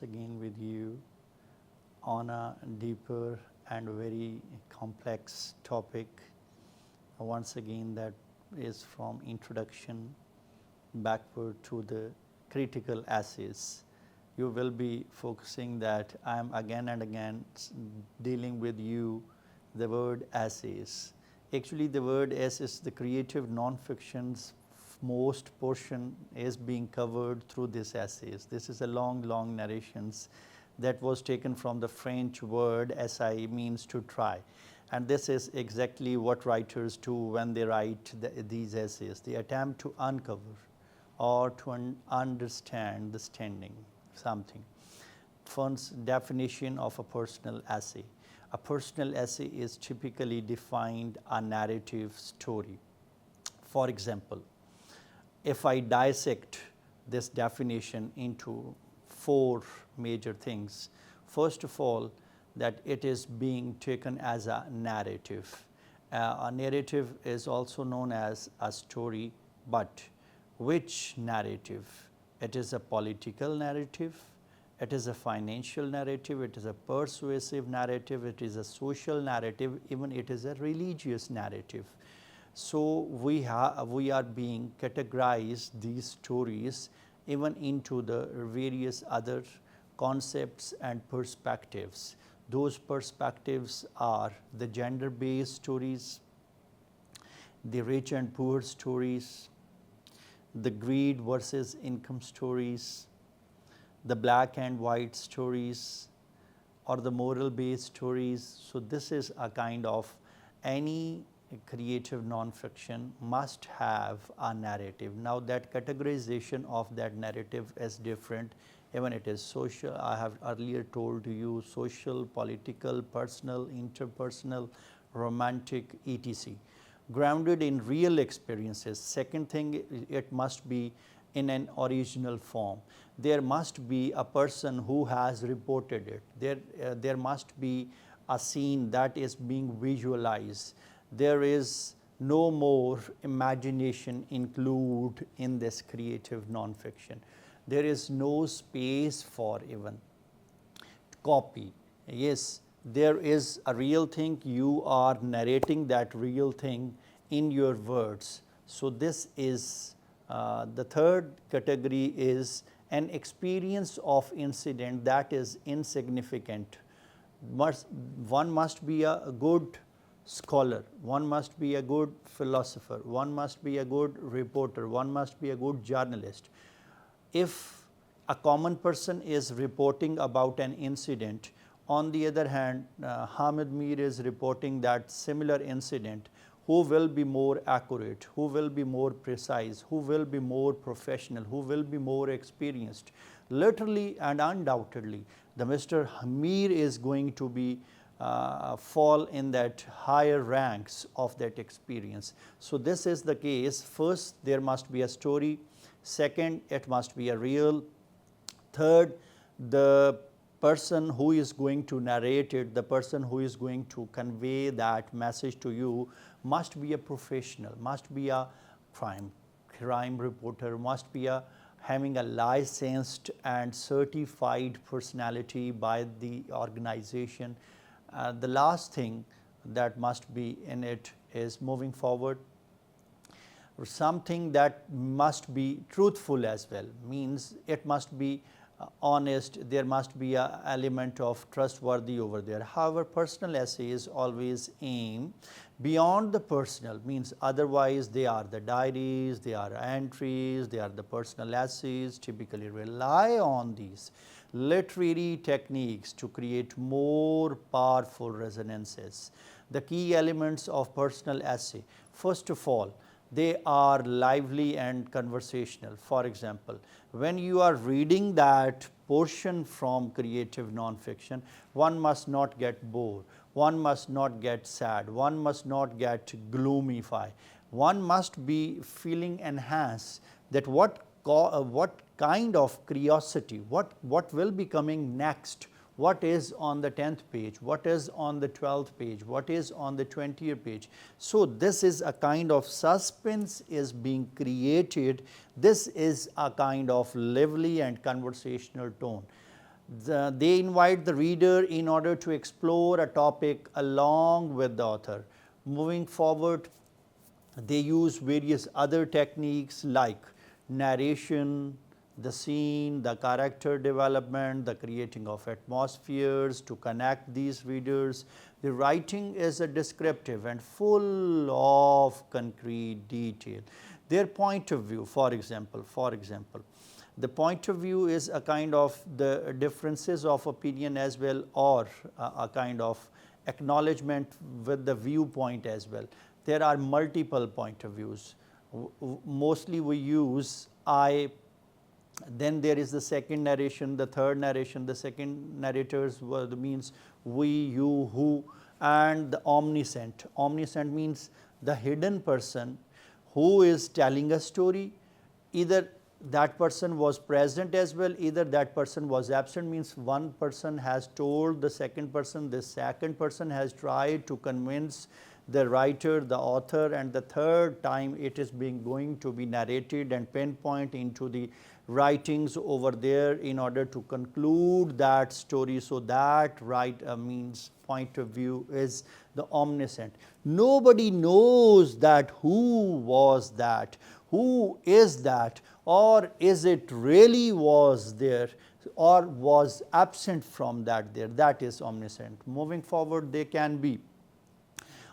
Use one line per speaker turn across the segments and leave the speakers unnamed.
once again with you on a deeper and very complex topic. Once again, that is from introduction backward to the critical essays. You will be focusing that I am again and again dealing with you the word essays. Actually, the word essays, the creative non-fiction's most portion is being covered through this essays. This is a long narrations that was taken from the French word essai, means to try. And this is exactly what writers do when they write these essays. They attempt to uncover or to understand the standing something. First definition of a personal essay. A personal essay is typically defined a narrative story. For example, if I dissect this definition into 4 major things, first of all, that it is being taken as a narrative. A narrative is also known as a story, but which narrative? It is a political narrative, it is a financial narrative, it is a persuasive narrative, it is a social narrative, even it is a religious narrative. So we are being categorized these stories even into the various other concepts and perspectives. Those perspectives are the gender-based stories, the rich and poor stories, the greed versus income stories, the black and white stories, or the moral-based stories. So this is a kind of, any creative non-fiction must have a narrative. Now that categorization of that narrative is different. Even it is social, I have earlier told you, social, political, personal, interpersonal, romantic, etc. Grounded in real experiences. Second thing, it must be in an original form. There must be a person who has reported it. There must be a scene that is being visualized. There is no more imagination included in this creative non-fiction. There is no space for even copy. Yes, there is a real thing, you are narrating that real thing in your words. So this is the third category, is an experience of incident that is insignificant. One must be a good scholar, one must be a good philosopher, one must be a good reporter, one must be a good journalist. If a common person is reporting about an incident, on the other hand, Hamid Mir is reporting that similar incident, who will be more accurate, who will be more precise, who will be more professional, who will be more experienced? Literally and undoubtedly, the Mr. Mir is going to be fall in that higher ranks of that experience. So this is the case. First, there must be a story. Second, it must be a real. Third, the person who is going to narrate it, the person who is going to convey that message to you must be a professional, must be a crime reporter, must be having a licensed and certified personality by the organization. The last thing that must be in it is, moving forward, something that must be truthful as well, means it must be honest, there must be an element of trustworthy over there. However, personal essays always aim beyond the personal, means otherwise they are the diaries, they are entries, they are the personal essays, typically rely on these literary techniques to create more powerful resonances. The key elements of personal essay, first of all, they are lively and conversational. For example, when you are reading that portion from creative non-fiction, one must not get bored, one must not get sad, one must not get gloomify. One must be feeling enhanced that what kind of curiosity, what will be coming next, what is on the 10th page, what is on the 12th page, what is on the 20th page. So this is a kind of suspense is being created. This is a kind of lively and conversational tone. They invite the reader in order to explore a topic along with the author. Moving forward, they use various other techniques like narration, the scene, the character development, the creating of atmospheres to connect these readers. The writing is a descriptive and full of concrete detail. Their point of view, for example, the point of view is a kind of the differences of opinion as well, or a kind of acknowledgement with the viewpoint as well. There are multiple point of views. Mostly we use I, then there is the second narration, the third narration, the second narrators means we, you, who, and the omniscient. Omniscient means the hidden person who is telling a story. Either that person was present as well, either that person was absent, means one person has told the second person, the second person has tried to convince the writer, the author, and the third time it is going to be narrated and pinpoint into the writings over there in order to conclude that story. So that means point of view is the omniscient. Nobody knows that who was that, who is that, or is it really was there or was absent from that there, that is omniscient. Moving forward, they can be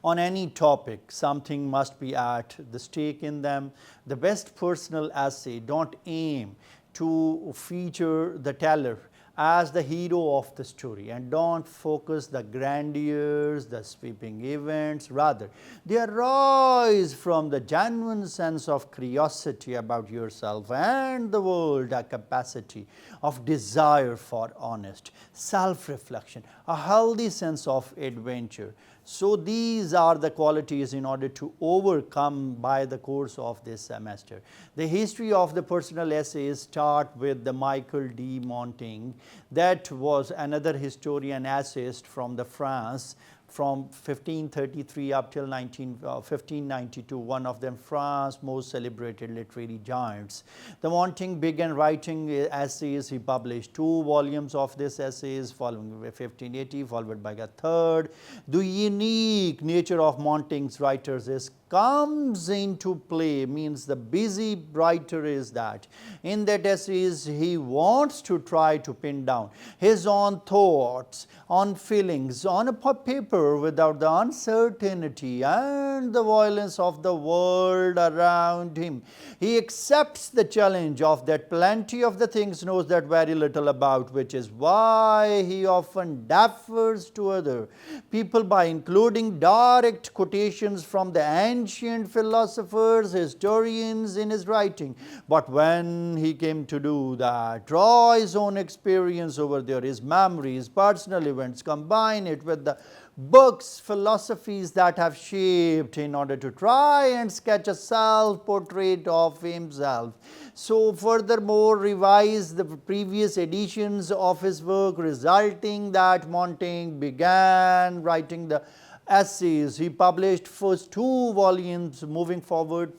on any topic, something must be at the stake in them. The best personal essay don't aim to feature the teller as the hero of the story and don't focus the grandeurs, the sweeping events. Rather, they arise from the genuine sense of curiosity about yourself and the world, a capacity of desire for honest self-reflection, a healthy sense of adventure. So these are the qualities in order to overcome by the course of this semester. The history of the personal essays start with the Michael de Montaigne, that was another historian essayist from the France from 1533 up till 1592, one of them France's most celebrated literary giants. The Montaigne began writing essays. He published 2 volumes of these essays following 1580, followed by a third. The unique nature of Montaigne's writers is comes into play, means the busy writer is that in that essays he wants to try to pin down his own thoughts, on feelings on a paper without the uncertainty and the violence of the world around him. He accepts the challenge of that plenty of the things knows that very little about, which is why he often differs to other people by including direct quotations from the ancient philosophers, historians in his writing. But when he came to do that, draw his own experience over there, his memories, personal events, combine it with the books, philosophies that have shaped in order to try and sketch a self-portrait of himself. So furthermore, revise the previous editions of his work, resulting that Montaigne began writing the essays. He published first 2 volumes. Moving forward,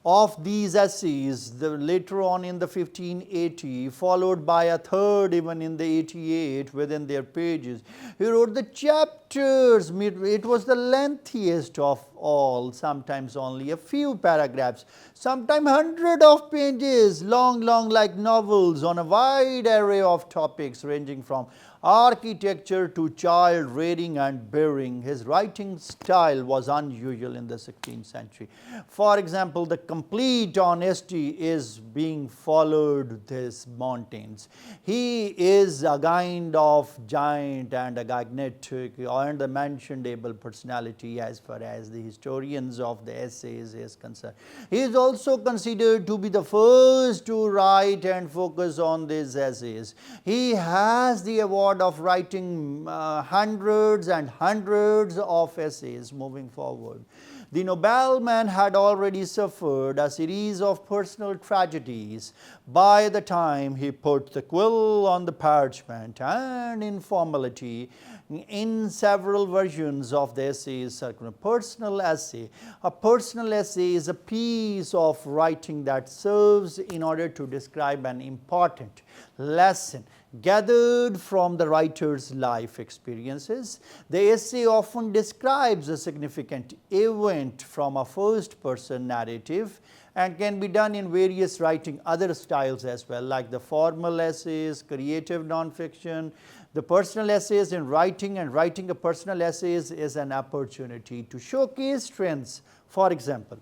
of these essays, later on in the 1580, followed by a third even in the 88 within their pages. He wrote the chapters. It was the lengthiest of all, sometimes only a few paragraphs, sometimes hundreds of pages, long like novels on a wide array of topics ranging from architecture to child rearing and bearing. His writing style was unusual in the 16th century. For example, the complete honesty is being followed this Montaigne's. He is a kind of giant and a magnetic and a mentionable personality as far as the historians of the essays is concerned. He is also considered to be the first to write and focus on these essays. He has the award of writing hundreds and hundreds of essays. Moving forward, the nobleman had already suffered a series of personal tragedies by the time he put the quill on the parchment, and in formality in several versions of the essays. Personal essay. A personal essay is a piece of writing that serves in order to describe an important lesson gathered from the writer's life experiences. The essay often describes a significant event from a first person narrative and can be done in various writing other styles as well, like the formal essays, creative nonfiction. The personal essays in writing, and writing a personal essays is an opportunity to showcase strengths. For example,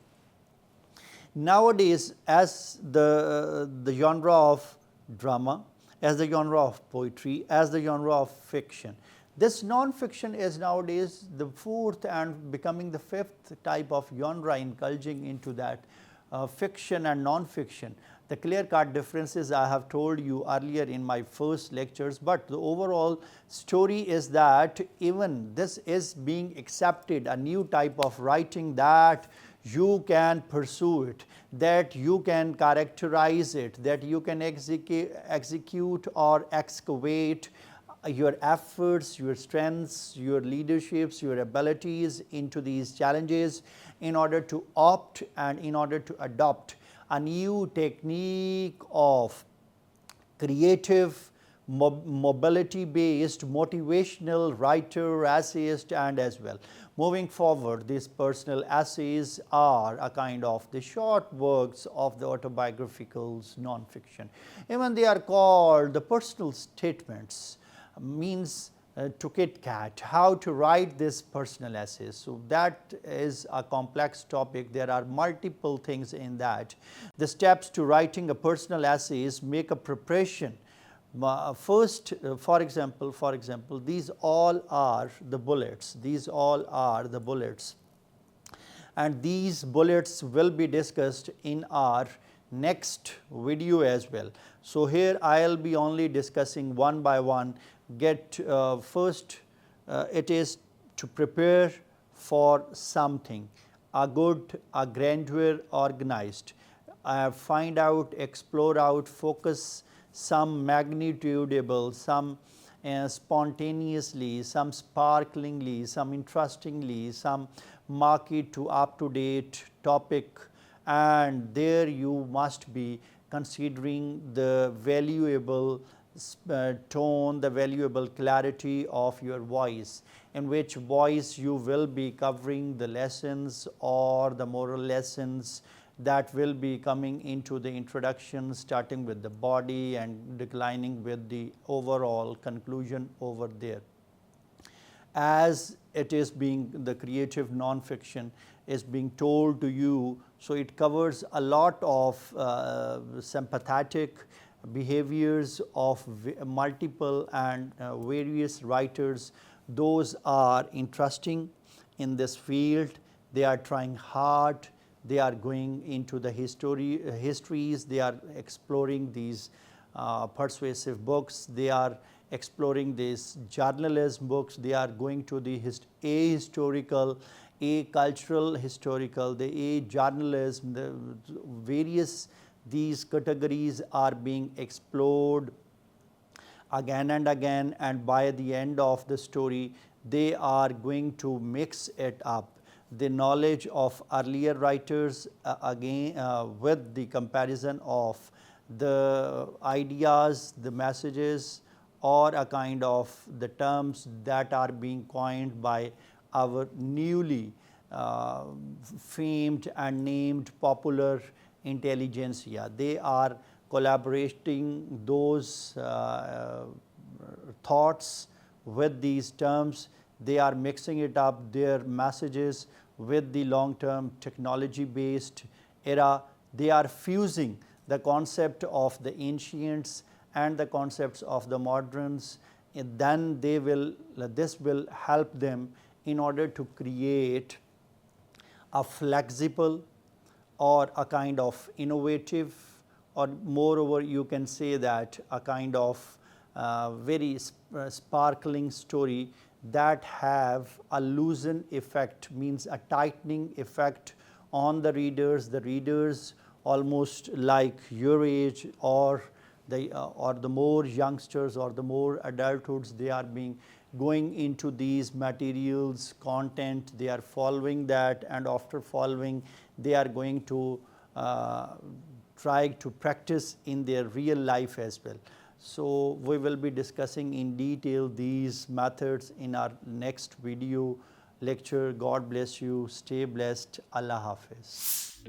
nowadays as the genre of drama, as the genre of poetry, as the genre of fiction, this non-fiction is nowadays the fourth and becoming the fifth type of genre indulging into that fiction and non-fiction. The clear-cut differences I have told you earlier in my first lectures, but the overall story is that even this is being accepted, a new type of writing, that you can pursue it, that you can characterize it, that you can execute or excavate your efforts, your strengths, your leaderships, your abilities into these challenges in order to opt and in order to adopt a new technique of creative, mobility based, motivational writer, essayist, and as well. Moving forward, these personal essays are a kind of the short works of the autobiographical non-fiction. Even they are called the personal statements, means to Kit Kat, how to write this personal essays. So, that is a complex topic. There are multiple things in that. The steps to writing a personal essays make a preparation. First, for example, these all are the bullets. These all are the bullets, and these bullets will be discussed in our next video as well. So, here I will be only discussing one by one. Get first, it is to prepare for something, a good, a grandeur, organized. Find out, explore out, focus some magnitudable, some spontaneously, some sparklingly, some interestingly, some market to up to date topic, and there you must be considering the valuable tone, the valuable clarity of your voice, in which voice you will be covering the lessons or the moral lessons that will be coming into the introduction, starting with the body and declining with the overall conclusion over there. As it is being the creative non-fiction is being told to you, so it covers a lot of sympathetic behaviors of multiple and various writers. Those are interesting in this field. They are trying hard. They are going into the histories. They are exploring these persuasive books. They are exploring these journalism books. They are going to the ahistorical, cultural historical, the journalism, the various these categories are being explored again and again, and by the end of the story they are going to mix it up, the knowledge of earlier writers again with the comparison of the ideas, the messages, or a kind of the terms that are being coined by our newly famed and named popular intelligentsia. They are collaborating those thoughts with these terms. They are mixing it up, their messages with the long term technology based era. They are fusing the concept of the ancients and the concepts of the moderns, and then this will help them in order to create a flexible or a kind of innovative, or moreover you can say that a kind of very sparkling story that have a loosen effect, means a tightening effect on the readers almost like your age or the more youngsters or the more adulthoods, they are being going into these materials, content, they are following that, and after following they are going to try to practice in their real life as well. So, we will be discussing in detail these methods in our next video lecture. God bless you. Stay blessed. Allah Hafiz.